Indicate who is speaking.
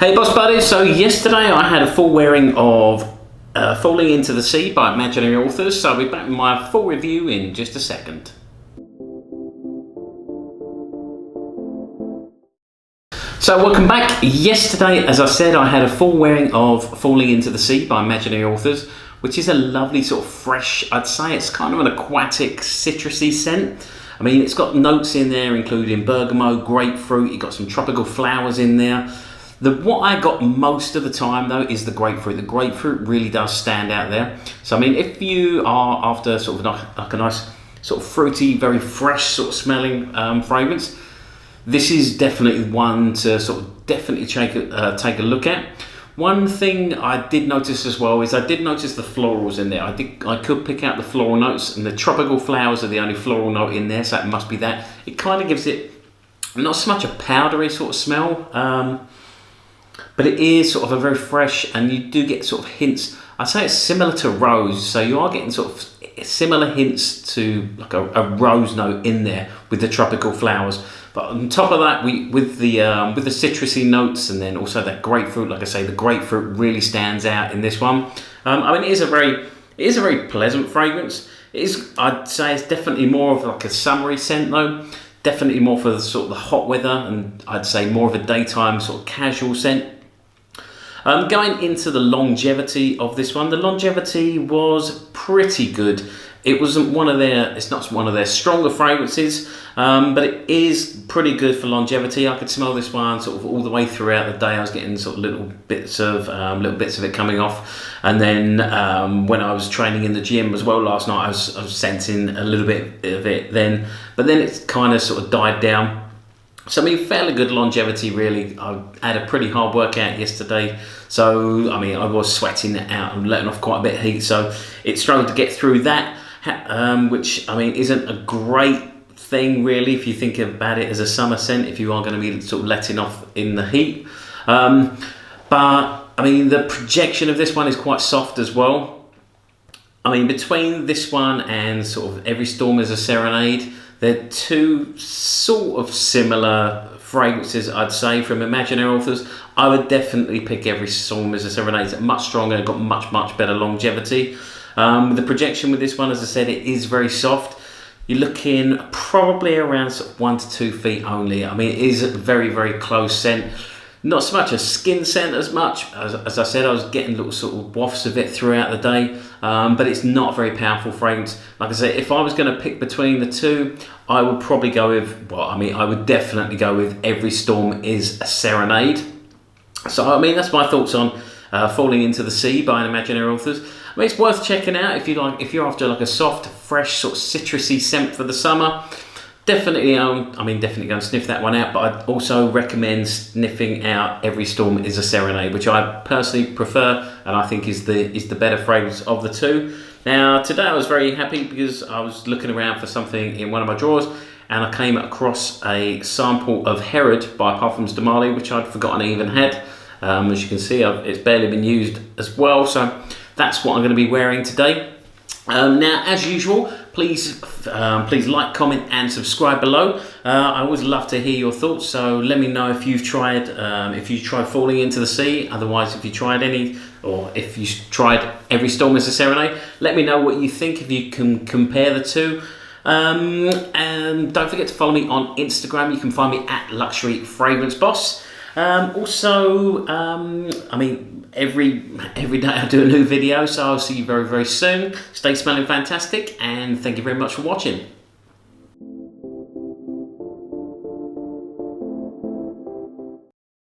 Speaker 1: Hey Boss Buddies, so yesterday I had a full wearing of Falling Into the Sea by Imaginary Authors, so I'll be back with my full review in just a second. So welcome back. Yesterday, as I said, I had a full wearing of Falling Into the Sea by Imaginary Authors, which is a lovely sort of fresh, I'd say it's kind of an aquatic citrusy scent. I mean, it's got notes in there including bergamot, grapefruit, you've got some tropical flowers in there. What I got most of the time though is the grapefruit. The grapefruit really does stand out there. So I mean, if you are after sort of like a nice sort of fruity, very fresh sort of smelling fragrance, this is definitely one to sort of definitely take a look at. One thing I did notice as well is I did notice the florals in there. I could pick out the floral notes, and the tropical flowers are the only floral note in there, so it must be that. It kind of gives it not so much a powdery sort of smell, but it is sort of a very fresh, and you do get sort of hints. I'd say it's similar to rose, so you are getting sort of similar hints to like a rose note in there with the tropical flowers. But on top of that, with the citrusy notes, and then also that grapefruit. Like I say, the grapefruit really stands out in this one. I mean, it is a very pleasant fragrance. I'd say it's definitely more of like a summery scent though. Definitely more for the sort of the hot weather, and I'd say more of a daytime sort of casual scent. Going into the longevity of this one, the longevity was pretty good. It's not one of their stronger fragrances, but it is pretty good for longevity. I could smell this one sort of all the way throughout the day. I was getting sort of little bits of it coming off, and then when I was training in the gym as well last night, I was sensing a little bit of it then, but then it's kind of sort of died down. So I mean, fairly good longevity really. I had a pretty hard workout yesterday, so I mean I was sweating it out and letting off quite a bit of heat, so it struggled to get through that, which I mean isn't a great thing really if you think about it as a summer scent, if you are going to be sort of letting off in the heat. But I mean the projection of this one is quite soft as well. I mean, between this one and sort of Every Storm Is a Serenade, they're two sort of similar fragrances, I'd say, from Imaginary Authors. I would definitely pick Every Storm Is a Serenade. It's much stronger, got much better longevity. The projection with this one, as I said, it is very soft. You're looking probably around sort of 1 to 2 feet only. I mean, it is a very close scent. Not so much a skin scent as much. As I said, I was getting little sort of wafts of it throughout the day, but it's not a very powerful fragrance. Like I said, if I was going to pick between the two, I would probably go with, I would definitely go with Every Storm Is a Serenade. So, I mean, that's my thoughts on Falling Into the Sea by Imaginary Authors. I mean, it's worth checking out if you're after like a soft, fresh, sort of citrusy scent for the summer. Definitely, definitely go and sniff that one out, but I'd also recommend sniffing out Every Storm Is a Serenade, which I personally prefer, and I think is the better fragrance of the two. Now, today I was very happy because I was looking around for something in one of my drawers, and I came across a sample of Herod by Parfums de Marly, which I'd forgotten I even had. As you can see, it's barely been used as well, so that's what I'm going to be wearing today. Now, as usual, please like, comment, and subscribe below. I always love to hear your thoughts. So let me know if you've tried Falling Into the Sea. Otherwise, if you tried if you tried Every Storm Is a Serenade, let me know what you think. If you can compare the two. And don't forget to follow me on Instagram. You can find me at Luxury Fragrance Boss. Also, I mean, every day I do a new video, so I'll see you very soon. Stay smelling fantastic, and thank you very much for watching.